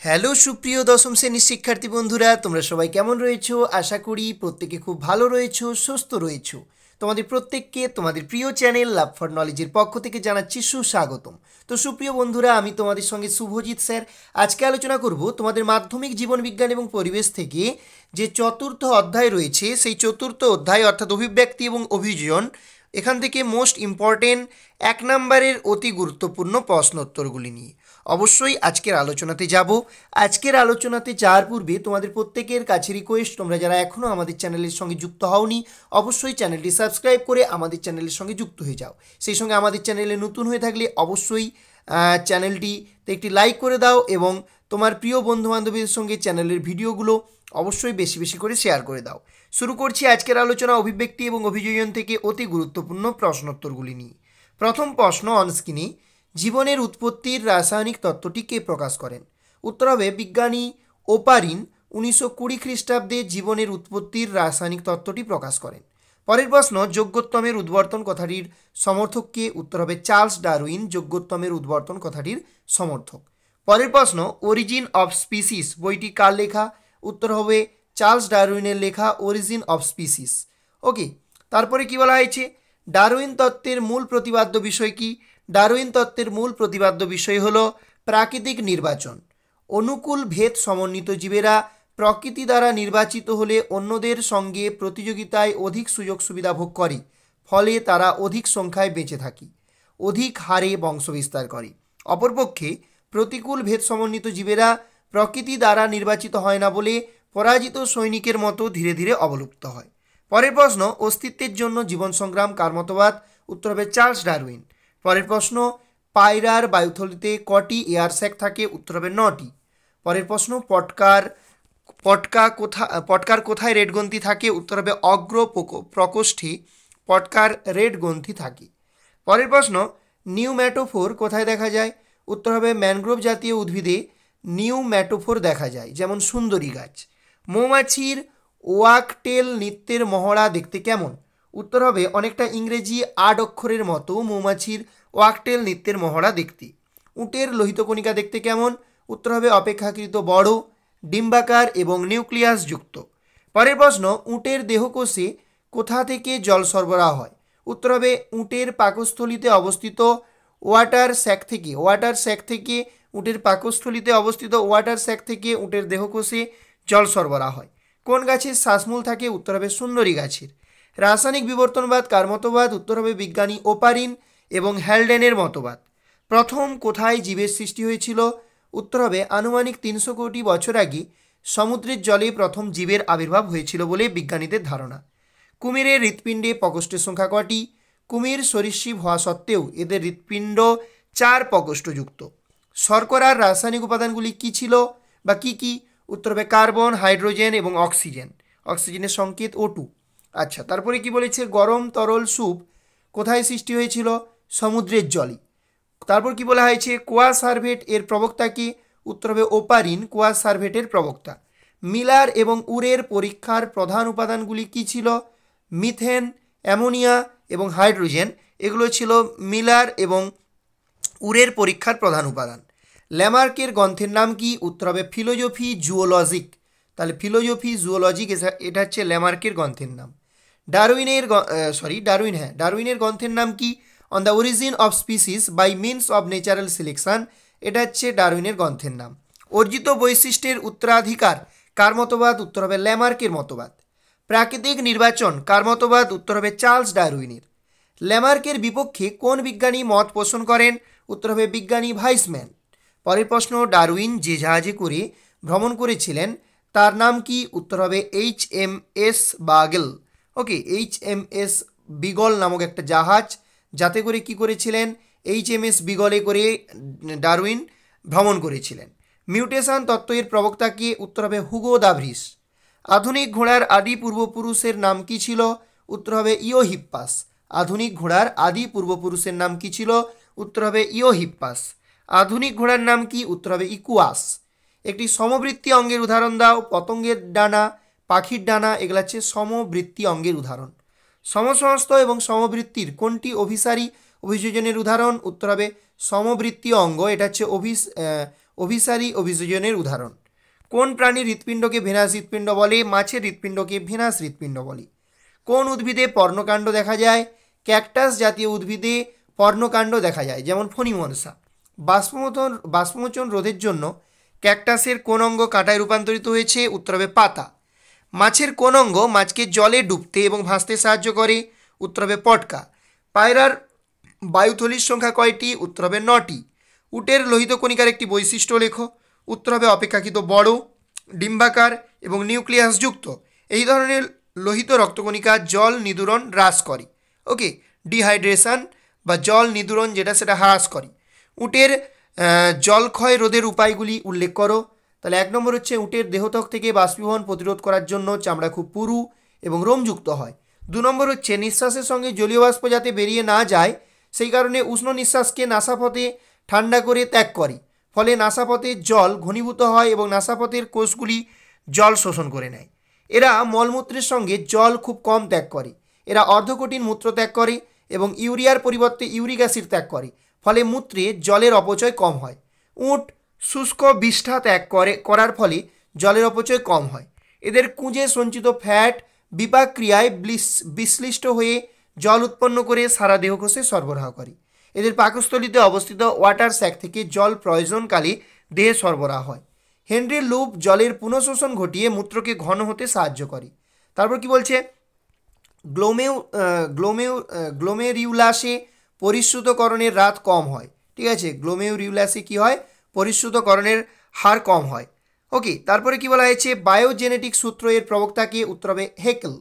Hello সুপ্রিয় দশম শ্রেণীর শিক্ষার্থী বন্ধুরা, তোমরা সবাই কেমন রয়েছো? আশা করি প্রত্যেকে খুব ভালো রয়েছো, সুস্থ রয়েছো। তোমাদের প্রত্যেককে তোমাদের প্রিয় চ্যানেল লাভ ফর নলেজের পক্ষ থেকে জানাচ্ছি সুস্বাগতম। তো সুপ্রিয় বন্ধুরা, আমি তোমাদের সঙ্গে শুভজিৎ স্যার। আজকে আলোচনা করব তোমাদের মাধ্যমিক জীবন বিজ্ঞান এবং পরিবেশ থেকে যে চতুর্থ অধ্যায় রয়েছে, সেই চতুর্থ অধ্যায় অর্থাৎ অভিব্যক্তি এবং অভিযোজন, এখান থেকে মোস্ট ইম্পর্টেন্ট 1 নম্বরের অতি গুরুত্বপূর্ণ প্রশ্নোত্তরগুলি নিয়ে অবশ্যই আজকের আলোচনাতে যাব। আজকের আলোচনাতে যাওয়ার পূর্বে তোমাদের প্রত্যেকের কাছে রিকোয়েস্ট, তোমরা যারা এখনও আমাদের চ্যানেলের সঙ্গে যুক্ত হওনি অবশ্যই চ্যানেলটি সাবস্ক্রাইব করে আমাদের চ্যানেলের সঙ্গে যুক্ত হয়ে যাও। সেই সঙ্গে আমাদের চ্যানেলে নতুন হয়ে থাকলে অবশ্যই চ্যানেলটিতে একটি লাইক করে দাও এবং তোমার প্রিয় বন্ধুবান্ধবীদের সঙ্গে চ্যানেলের ভিডিওগুলো অবশ্যই বেশি বেশি করে শেয়ার করে দাও। শুরু করছি আজকের আলোচনা অভিব্যক্তি এবং অভিযোজন থেকে অতি গুরুত্বপূর্ণ প্রশ্নোত্তরগুলি নিয়ে। প্রথম প্রশ্ন অনস্ক্রিনে, জীবনের উৎপত্তির রাসায়নিক তত্ত্বটি কে প্রকাশ করেন? উত্তর হবে বিজ্ঞানী ওপারিন 1920 খ্রিস্টাব্দে জীবনের উৎপত্তির রাসায়নিক তত্ত্বটি প্রকাশ করেন। পরের প্রশ্ন, যোগ্যোত্তমের উদ্বর্তন কথাটির সমর্থক কে? উত্তর হবে চার্লস ডারউইন যোগ্যোত্তমের উদ্বর্তন কথাটির সমর্থক। পরের প্রশ্ন, অরিজিন অফ স্পিসিস বইটি কার লেখা? উত্তর হবে চার্লস ডারউইনের লেখা অরিজিন অফ স্পিসিস। ওকে, তারপরে কি বলা হয়েছে? ডারউইন তত্ত্বের মূল প্রতিপাদ্য বিষয় কি? ডারউইন তত্ত্বের মূল প্রতিপাদ্য বিষয় হলো প্রাকৃতিক নির্বাচন। অনুকূল ভেদ সমন্বিত জীবেরা প্রকৃতি দ্বারা নির্বাচিত হলে অন্যদের সঙ্গে প্রতিযোগিতায় অধিক সুযোগ সুবিধা ভোগ করে, ফলে তারা অধিক সংখ্যায় বেঁচে থাকে, অধিক হারে বংশবিস্তার করে। অপরপক্ষে প্রতিকূল ভেদ সমন্বিত জীবেরা প্রকৃতি দ্বারা নির্বাচিত হয় না বলে পরাজিত সৈনিকের মতো ধীরে ধীরে অবলুপ্ত হয়। পরের প্রশ্ন, অস্তিত্বের জন্য জীবন সংগ্রাম কার মতবাদ? উত্তর হবে চার্লস ডারউইন। পরের প্রশ্ন, পায়রার বায়ুথলিতে কটি এয়ার স্যাক থাকে? উত্তর হবে 9টি। পরের প্রশ্ন, পটকার কোথায় রেড গ্রন্থি থাকে? উত্তর হবে অগ্র প্রকোষ্ঠে পটকার রেড গ্রন্থি থাকে। পরের প্রশ্ন, নিউম্যাটোফোর কোথায় দেখা যায়? উত্তর হবে ম্যানগ্রোভ জাতীয় উদ্ভিদে নিউম্যাটোফোর দেখা যায়, যেমন সুন্দরী গাছ। মৌমাছির ওয়াকটেল নৃত্যের মহড়া দেখতে কেমন? উত্তর হবে অনেকটা ইংরেজি 8 অক্ষরের মতো মৌমাছির ওয়াকটেল নৃত্যের মহড়া দেখতে। উটের লোহিত কণিকা দেখতে কেমন? উত্তর হবে অপেক্ষাকৃত বড়, ডিম্বাকার এবং নিউক্লিয়াস যুক্ত। পরের প্রশ্ন, উটের দেহকোষে কোথা থেকে জল সরবরাহ হয়? উত্তর হবে উটের পাকস্থলিতে অবস্থিত ওয়াটার স্যাক থেকে উটের পাকস্থলিতে অবস্থিত ওয়াটার স্যাক থেকে উটের দেহকোষে জল সরবরাহ হয়। কোন গাছের শ্বাসমূল থাকে? উত্তর হবে সুন্দরী গাছের। রাসায়নিক বিবর্তনবাদ কার মতবাদ? উত্তর হবে বিজ্ঞানী ওপারিন এবং হ্যালডেনের মতবাদ। প্রথম কোথায় জীবের সৃষ্টি হয়েছিল? উত্তর হবে আনুমানিক 300 কোটি বছর আগে সমুদ্রের জলে প্রথম জীবের আবির্ভাব হয়েছিল বলে বিজ্ঞানীদের ধারণা। কুমিরের হৃৎপিণ্ডে প্রকোষ্ঠের সংখ্যা কটি? কুমির সরীসৃপ হওয়া সত্ত্বেও এদের হৃৎপিণ্ড 4 প্রকোষ্ঠযুক্ত। শর্করার রাসায়নিক উপাদানগুলি কি ছিল বা কি কি? উত্তর হবে কার্বন, হাইড্রোজেন এবং অক্সিজেন। অক্সিজেনের সংকেত O2। আচ্ছা, তারপরে কি বলেছে? গরম তরল স্যুপ কোথায় সৃষ্টি হয়েছিল? সমুদ্রের জলে। তারপর কি বলা হয়েছে? কোয়া সার্ভেট এর প্রবক্তা কি? উত্তর হবে ওপারিন কোয়া সার্ভেটের প্রবক্তা। মিলার এবং উরের পরীক্ষার প্রধান উপাদানগুলি কি ছিল? মিথেন, অ্যামোনিয়া এবং হাইড্রোজেন। এগুলো ছিল মিলার এবং উরের পরীক্ষার প্রধান উপাদান। ল্যামার্কের গ্রন্থের নাম কি? উত্তর হবে ফিলোজফি জুওলজিক। তাহলে ফিলোজফি জুওলজিক এটা হচ্ছে ল্যামার্কের গ্রন্থের নাম। ডারউইনের গ্রন্থের নাম কি? On the origin of species by means of natural selection, এটা হচ্ছে ডারউইনের গ্রন্থের নাম। অর্জিত বৈশিষ্ট্যের উত্তরাধিকার কার মতবাদ? উত্তর হবে ল্যামার্কের মতবাদ। প্রাকৃতিক নির্বাচন কার মতবাদ? উত্তর হবে চার্লস ডারউইনের। ল্যামার্কের বিপক্ষে কোন বিজ্ঞানী মত পোষণ করেন? উত্তর হবে বিজ্ঞানী ভাইসম্যান। পরের প্রশ্ন, ডারউইন যে জাহাজে করে ভ্রমণ করেছিলেন তার নাম কি? উত্তর হবে HMS বাগেল। ওকে, HMS বিগল নামক একটা জাহাজ, যাতে করে কি করেছিলেন? HMS বিগলে করে ডারউইন ভ্রমণ করেছিলেন। মিউটেশন তত্ত্বের প্রবক্তা কি? উত্তর হবে হুগো দা ভ্রিস। আধুনিক ঘোড়ার আদি পূর্বপুরুষের নাম কি ছিল? উত্তর হবে ইওহিপ্পাস। আধুনিক ঘোড়ার আদি পূর্বপুরুষের নাম কি ছিল? উত্তর হবে ইওহিপ্পাস। আধুনিক ঘোড়ার নাম কি? উত্তর হবে ইকুয়াস। একটি সমবৃত্তি অঙ্গের উদাহরণ দাও। পতঙ্গের ডানা, পাখির ডানা, এগুলো হচ্ছে সমবৃত্তি অঙ্গের উদাহরণ। সমসমস্ত এবং সমবৃত্তির কোনটি অভিসারী অভিযোজনের উদাহরণ? উত্তর হবে সমবৃত্তীয় অঙ্গ, এটা হচ্ছে অভিসারী অভিযোজনের উদাহরণ। কোন প্রাণীর হৃৎপিণ্ডকে ভেনাস হৃৎপিণ্ড বলে? মাছের হৃৎপিণ্ডকে ভেনাস হৃৎপিণ্ড বলে। কোন উদ্ভিদে পর্ণকাণ্ড দেখা যায়? ক্যাকটাস জাতীয় উদ্ভিদে পর্ণকাণ্ড দেখা যায়, যেমন ফণিমনসা। বাষ্পমোচন রোধের জন্য ক্যাকটাসের কোন অঙ্গ কাঁটায় রূপান্তরিত হয়েছে? উত্তর হবে পাতা। মাছের কোন অঙ্গ মাছকে জলে ডুবতে এবং ভাসতে সাহায্য করে? উত্তর হবে পটকা। পায়রার বায়ুথলির সংখ্যা কয়টি? উত্তর হবে 9টি। উটের লোহিত কণিকার একটি বৈশিষ্ট্য লেখো। উত্তর হবে অপেক্ষাকৃত বড়, ডিম্বাকার এবং নিউক্লিয়াসযুক্ত। এই ধরনের লোহিত রক্তকণিকা জল নিদুরণ হ্রাস করে। ওকে, ডিহাইড্রেশন বা জল নিদুরণ যেটা, সেটা হ্রাস করে। উটের জলক্ষয় রোধের উপায়গুলি উল্লেখ করো। তাহলে 1 নম্বর হচ্ছে উটের দেহত্বক থেকে বাষ্পীভবন প্রতিরোধ করার জন্য চামড়া খুব পুরু এবং রোমযুক্ত হয়। 2 নম্বর হচ্ছে নিঃশ্বাসের সঙ্গে জলীয় বাষ্প যাতে বেরিয়ে না যায় সেই কারণে উষ্ণ নিঃশ্বাসকে নাসাপথে ঠান্ডা করে ত্যাগ করে, ফলে নাসাপথে জল ঘনীভূত হয় এবং নাসাপথের কোষগুলি জল শোষণ করে নেয়। এরা মলমূত্রের সঙ্গে জল খুব কম ত্যাগ করে। এরা অর্ধকঠিন মূত্র ত্যাগ করে এবং ইউরিয়ার পরিবর্তে ইউরিক অ্যাসিড ত্যাগ করে, ফলে মূত্রে জলের অপচয় কম হয়। উট শুষ্ক বিষ্ঠা ত্যাগ করার ফলে জলের অপচয় কম হয়। এদের কুঁজে সঞ্চিত ফ্যাট বিপাক ক্রিয়ায় বিশ্লিষ্ট হয়ে জল উৎপন্ন করে সারা দেহকোষে সরবরাহ করে। এদের পাকস্থলীতে অবস্থিত ওয়াটার স্যাক থেকে জল প্রয়োজনকালে দেহে সরবরাহ হয়। হেনরির লুপ জলের পুনঃশোষণ ঘটিয়ে মূত্রকে ঘন হতে সাহায্য করে। তারপর কি বলছে? গ্লোমেরিউলাসে পরিশ্রুতকরণের হার কম হয়। ঠিক আছে, গ্লোমেরিউলাসে কি হয়? পরিশ্রুতকরণের হার কম হয়। ওকে, তারপরে কি বলা হয়েছে? বায়োজেনেটিক সূত্র এর প্রবক্তাকে? উত্তর হবে হেকেল।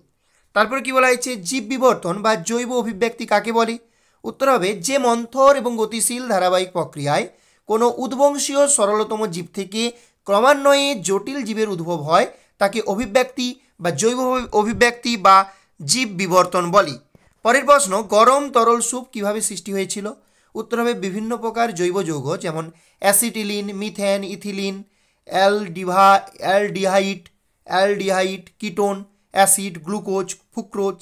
তারপরে কি বলা হয়েছে? জীব বিবর্তন বা জৈব অভিব্যক্তি কাকে বলে? উত্তর হবে যে মন্থর এবং গতিশীল ধারাবাহিক প্রক্রিয়ায় কোনো উদ্বংশীয় সরলতম জীব থেকে ক্রমান্বয়ে জটিল জীবের উদ্ভব হয় তাকে অভিব্যক্তি বা জৈব অভিব্যক্তি বা জীব বিবর্তন বলে। পরের প্রশ্ন, গরম তরল স্যুপ কিভাবে সৃষ্টি হয়েছিল? উত্তর হবে বিভিন্ন প্রকার জৈব যৌগ যেমন acetylene, methane, ethylene, aldehyde, ketone, acid, glucose, fructose,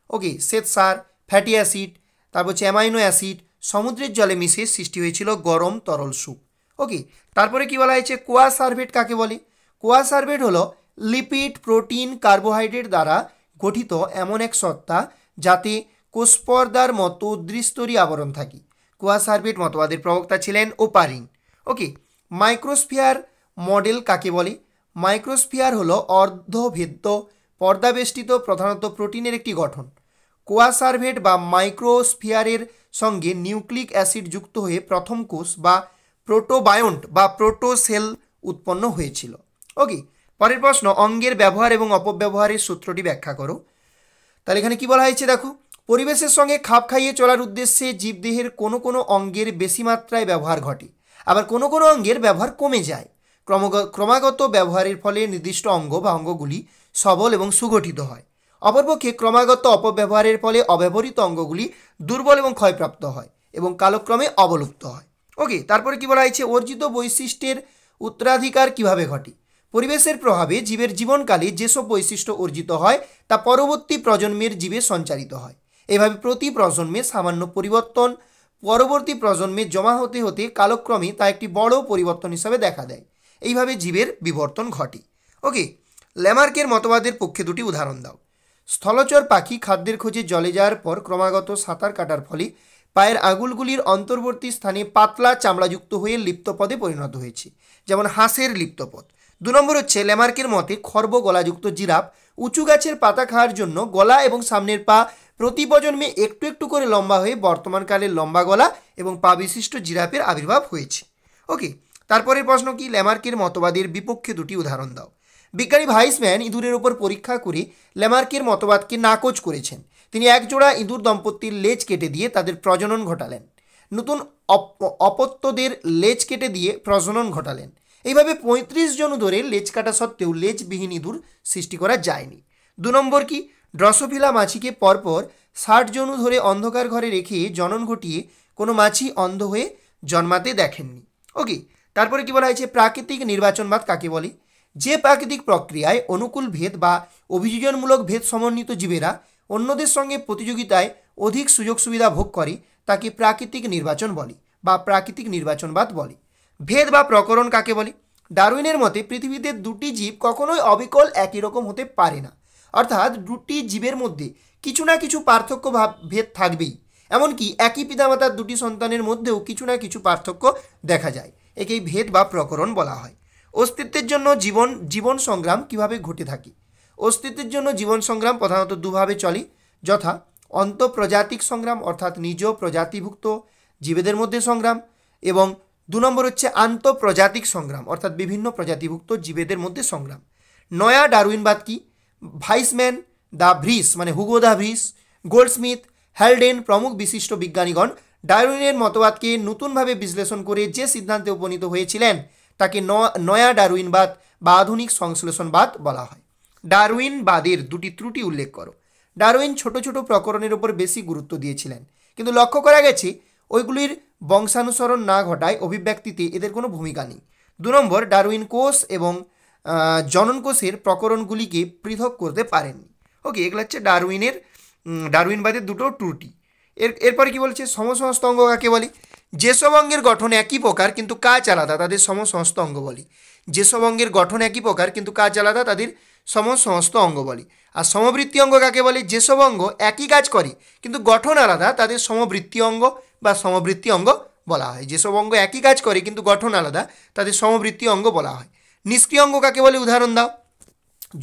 okay, শ্বেতসার, ফ্যাটি অ্যাসিড, তারপর হচ্ছে অ্যামাইনো অ্যাসিড সমুদ্রের জলে মিশে সৃষ্টি হয়েছিল গরম তরল স্যুপ। ওকে, তারপরে কি বলা হয়েছে? কোয়াসার্ভেট কাকে বলে? কোয়াসার্ভেট হলো লিপিড, প্রোটিন, কার্বোহাইড্রেট দ্বারা গঠিত এমন এক সত্তা যাতে কোষপর্দার মতো দ্বিস্তরী আবরণ থাকে। কোয়াসার্ভেট মতবাদের প্রবক্তা ছিলেন ওপারিন। ওকে, মাইক্রোস্ফিয়ার মডেল কাকে বলে? মাইক্রোস্ফিয়ার হলো অর্ধভেদ্য পর্দাবেষ্টিত প্রধানত প্রোটিনের একটি গঠন। কোয়াসার্ভেট বা মাইক্রোস্ফিয়ারের সঙ্গে নিউক্লিক অ্যাসিড যুক্ত হয়ে প্রথম কোষ বা প্রোটোবায়ন্ট বা প্রোটোসেল উৎপন্ন হয়েছিল। ওকে, পরের প্রশ্ন, অঙ্গের ব্যবহার এবং অপব্যবহারের সূত্রটি ব্যাখ্যা করো। তাহলে এখানে কি বলা হয়েছে দেখো, পরিবেশের সঙ্গে খাপ খাইয়ে চলার উদ্দেশ্যে জীবদেহের কোনো কোনো অঙ্গের বেশি মাত্রায় ব্যবহার ঘটে, আবার কোনো কোনো অঙ্গের ব্যবহার কমে যায়। ক্রমাগত ব্যবহারের ফলে নির্দিষ্ট অঙ্গ বা অঙ্গগুলি সবল এবং সুগঠিত হয়। অপরপক্ষে ক্রমাগত অপব্যবহারের ফলে অব্যবহৃত অঙ্গগুলি দুর্বল এবং ক্ষয়প্রাপ্ত হয় এবং কালক্রমে অবলুপ্ত হয়। ওকে, তারপরে কি বলা হয়েছে? অর্জিত বৈশিষ্ট্যের উত্তরাধিকার কিভাবে ঘটে? পরিবেশের প্রভাবে জীবের জীবনকালে যেসব বৈশিষ্ট্য অর্জিত হয় তা পরবর্তী প্রজন্মের জীবে সঞ্চারিত হয়। এভাবে প্রতি প্রজন্মে সামান্য পরিবর্তন পরবর্তী প্রজন্মে জমা হতে হতে কালক্রমে তা একটি বড় পরিবর্তন হিসাবে দেখা দেয়। এইভাবে জীবের বিবর্তন ঘটে। ওকে, ল্যামার্কের মতবাদের পক্ষে দুটি উদাহরণ দাও। স্থলচর পাখি খাদ্যের খোঁজে জলে যাওয়ার পর ক্রমাগত সাঁতার কাটার ফলে পায়ের আঙুলগুলির অন্তর্বর্তী স্থানে পাতলা চামড়াযুক্ত হয়ে লিপ্তপদে পরিণত হয়েছে, যেমন হাঁসের লিপ্তপদ। 2 নম্বর হচ্ছে ল্যামার্কের মতে খর্ব গলাযুক্ত জিরাফ উঁচু গাছের পাতা খাওয়ার জন্য গলা এবং সামনের পা প্রতি প্রজন্মে একটু একটু করে লম্বা হয়ে বর্তমানকালে লম্বা গলা এবং পা বিশিষ্ট জিরাফের আবির্ভাব হয়েছে। ওকে, তারপরের প্রশ্ন কি? ল্যামার্কের মতবাদের বিপক্ষে দুটি উদাহরণ দাও। বিজ্ঞানী ভাইসম্যান ইঁদুরের উপর পরীক্ষা করে ল্যামার্কের মতবাদকে নাকচ করেছেন। তিনি একজোড়া ইঁদুর দম্পতির লেজ কেটে দিয়ে তাদের প্রজনন ঘটালেন, নতুন অপত্যদের লেজ কেটে দিয়ে প্রজনন ঘটালেন। এইভাবে 35 জন ধরে লেজ কাটা সত্ত্বেও লেজবিহীন ইঁদুর সৃষ্টি করা যায়নি। 2 নম্বর কি? ড্রসোফিলা মাছিকে পরপর 60 জন ধরে অন্ধকার ঘরে রেখে জনন ঘটিয়ে কোনো মাছি অন্ধ হয়ে জন্মাতে দেখেননি। ওকে, তারপরে কি বলা হয়েছে? প্রাকৃতিক নির্বাচনবাদ কাকে বলে? যে প্রাকৃতিক প্রক্রিয়ায় অনুকূল ভেদ বা অভিযোজনমূলক ভেদ সমন্বিত জীবেরা অন্যদের সঙ্গে প্রতিযোগিতায় অধিক সুযোগ সুবিধা ভোগ করে তাকে প্রাকৃতিক নির্বাচন বলে বা প্রাকৃতিক নির্বাচনবাদ বলে। ভেদ বা প্রকরণ কাকে বলে? ডারউইনের মতে পৃথিবীতে দুটি জীব কখনোই অবিকল একই রকম হতে পারে না, অর্থাৎ দুটি জীবের মধ্যে কিছু না কিছু পার্থক্য বা ভেদ থাকবেই। এমনকি একই পিতামাতার দুটি সন্তানের মধ্যেও কিছু না কিছু পার্থক্য দেখা যায়। একেই ভেদ বা প্রকরণ বলা হয়। অস্তিত্বের জন্য জীবন সংগ্রাম কিভাবে ঘটে থাকে? অস্তিত্বের জন্য জীবন সংগ্রাম প্রধানত দুভাবে চলে, যথা অন্তঃপ্রজাতিক সংগ্রাম অর্থাৎ নিজ প্রজাতিভুক্ত জীবেদের মধ্যে সংগ্রাম, এবং 2 নম্বর হচ্ছে আন্তঃপ্রজাতিক সংগ্রাম অর্থাৎ বিভিন্ন প্রজাতিভুক্ত জীবেদের মধ্যে সংগ্রাম। নয়া ডারউইনবাদ কি? ভাইসম্যান, দা ভ্রিস মানে হুগো দা ভ্রিস, গোল্ডস্মিথ, হ্যালডেন প্রমুখ বিশিষ্ট বিজ্ঞানীগণ ডারউইনের মতবাদকে নতুনভাবে বিশ্লেষণ করে যে সিদ্ধান্তে উপনীত হয়েছিলেন তাকে নয়া ডারউইনবাদ বা আধুনিক সংশ্লেষণবাদ বলা হয়। ডারউইনবাদের দুটি ত্রুটি উল্লেখ করো। ডারউইন ছোট ছোট প্রকরণের উপর বেশি গুরুত্ব দিয়েছিলেন, কিন্তু লক্ষ্য করা গেছে ওইগুলির বংশানুসরণ না ঘটায় অভিব্যক্তিতে এদের কোনো ভূমিকা নেই। 2 নম্বর, ডারউইন কোষ এবং জনন কোষের প্রকরণগুলিকে পৃথক করতে পারেননি। ওকে, এগুলো হচ্ছে ডারউইনবাদের দুটো ত্রুটি। এরপরে কি বলছে? সমসমস্ত অঙ্গ কাকে বলে? যেসব অঙ্গের গঠন একই প্রকার কিন্তু কাজ আলাদা তাদের সমসমস্ত অঙ্গ বলে। যেসব অঙ্গের গঠন একই প্রকার কিন্তু কাজ আলাদা তাদের সমসমস্ত অঙ্গ বলে। আর সমবৃত্তি অঙ্গ কাকে বলে? যেসব অঙ্গ একই কাজ করে কিন্তু গঠন আলাদা তাদের সমবৃত্তি অঙ্গ বা সমবৃত্তি অঙ্গ বলা হয়। যেসব অঙ্গ একই কাজ করে কিন্তু গঠন আলাদা তাদের সমবৃত্তি অঙ্গ বলা হয়। নিষ্ক্রিয় অঙ্গ কাকে বলে? উদাহরণ দাও।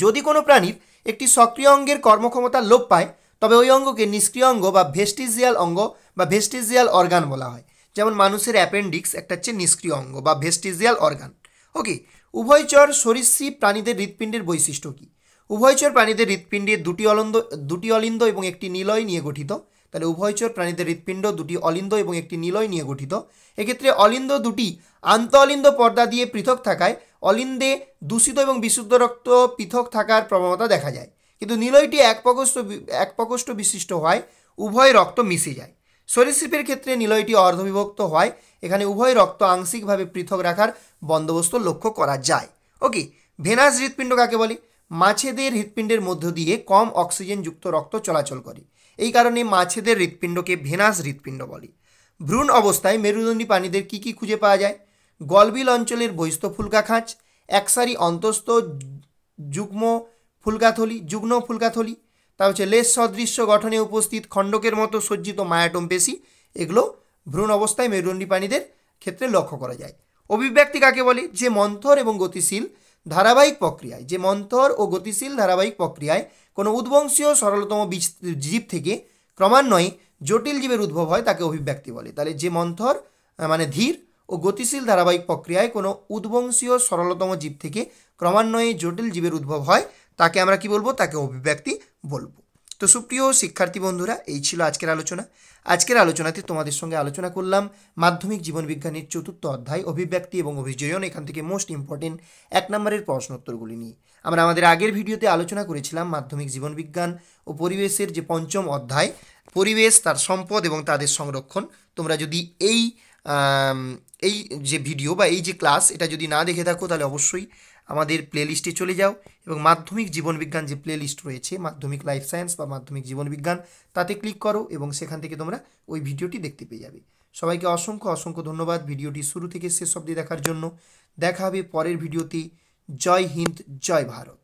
যদি কোনো প্রাণীর একটি সক্রিয় অঙ্গের কর্মক্ষমতা লোপ পায় তবে ওই অঙ্গকে নিষ্ক্রিয় অঙ্গ বা ভেস্টিজিয়াল অঙ্গ বা ভেস্টিজিয়াল অর্গান বলা হয়। যেমন মানুষের অ্যাপেন্ডিক্স একটা হচ্ছে নিষ্ক্রিয় অঙ্গ বা ভেস্টিজিয়াল অর্গান। ওকে, উভয়চর সরীসৃপ প্রাণীদের হৃৎপিণ্ডের বৈশিষ্ট্য কী? উভয়চর প্রাণীদের হৃৎপিণ্ডে দুটি অলিন্দ এবং একটি নিলয় নিয়ে গঠিত। তাহলে উভয়চর প্রাণীদের হৃৎপিণ্ড দুটি অলিন্দ এবং একটি নিলয় নিয়ে গঠিত। এক্ষেত্রে অলিন্দ দুটি আন্তঃ অলিন্দ পর্দা দিয়ে পৃথক থাকায় অলিন্দে দূষিত এবং বিশুদ্ধ রক্ত পৃথক থাকার প্রবণতা দেখা যায়, কিন্তু নিলয়টি এক প্রকোষ্ঠ বিশিষ্ট হওয়ায় উভয় রক্ত মিশে যায়। সরীসৃপের ক্ষেত্রে নিলয়টি অর্ধবিভক্ত হয়, এখানে উভয় রক্ত আংশিকভাবে পৃথক রাখার বন্দোবস্ত লক্ষ্য করা যায়। ওকে, ভেনাস হৃৎপিণ্ড কাকে বলে? মাছেদের হৃৎপিণ্ডের মধ্য দিয়ে কম অক্সিজেনযুক্ত রক্ত চলাচল করে, এই কারণে মাছেদের হৃৎপিণ্ডকে ভেনাস হৃৎপিণ্ড বলে। ভ্রূণ অবস্থায় মেরুদণ্ডী প্রাণীদের কী কী খুঁজে পাওয়া যায়? গলবিল অঞ্চলের বহিস্থ ফুলকা খাঁচ, একসারি অন্তস্থ যুগ্ম ফুলকাথলি, তা হচ্ছে লেজ সদৃশ্য গঠনে উপস্থিত খণ্ডকের মতো সজ্জিত মায়াটম পেশি, এগুলো ভ্রূণ অবস্থায় মেরুদণ্ডী প্রাণীদের ক্ষেত্রে লক্ষ্য করা যায়। অভিব্যক্তি কাকে বলে? যে মন্থর এবং গতিশীল ধারাবাহিক প্রক্রিয়ায় কোনো উদ্বংশীয় সরলতম জীব থেকে ক্রমান্বয়ে জটিল জীবের উদ্ভব হয় তাকে অভিব্যক্তি বলে। তাহলে যে মন্থর মানে ধীর ও গতিশীল ধারাবাহিক প্রক্রিয়ায় কোনো উদ্বংশীয় সরলতম জীব থেকে ক্রমান্বয়ে জটিল জীবের উদ্ভব হয় তাকে আমরা কি বলবো? তাকে অভিব্যক্তি বলবো। তো সুপ্রিয় শিক্ষার্থী বন্ধুরা, এই ছিল আজকের আলোচনা। আজকের আলোচনাতে তোমাদের সঙ্গে আলোচনা করলাম মাধ্যমিক জীবনবিজ্ঞানের 4র্থ অধ্যায় অভিব্যক্তি এবং অভিযোজন, এখান থেকে মোস্ট ইম্পর্টেন্ট 1 নম্বরের প্রশ্নোত্তরগুলি নিয়ে। আমরা আমাদের আগের ভিডিওতে আলোচনা করেছিলাম মাধ্যমিক জীবনবিজ্ঞান ও পরিবেশের যে 5ম অধ্যায় পরিবেশ, তার সম্পদ এবং তাদের সংরক্ষণ। তোমরা যদি এই যে ভিডিও বা এই যে ক্লাস এটা যদি না দেখে থাকো তাহলে অবশ্যই আমাদের প্লেলিস্টে চলে যাও এবং মাধ্যমিক জীবনবিজ্ঞান যে প্লেলিস্ট রয়েছে মাধ্যমিক লাইফ সায়েন্স বা মাধ্যমিক জীবনবিজ্ঞান তাতে ক্লিক করো এবং সেখান থেকে তোমরা ওই ভিডিওটি দেখতে পেয়ে যাবে। সবাইকে অসংখ্য ধন্যবাদ ভিডিওটি শুরু থেকে শেষ অবধি দেখার জন্য। দেখা হবে পরের ভিডিওতে। জয় হিন্দ, জয় ভারত।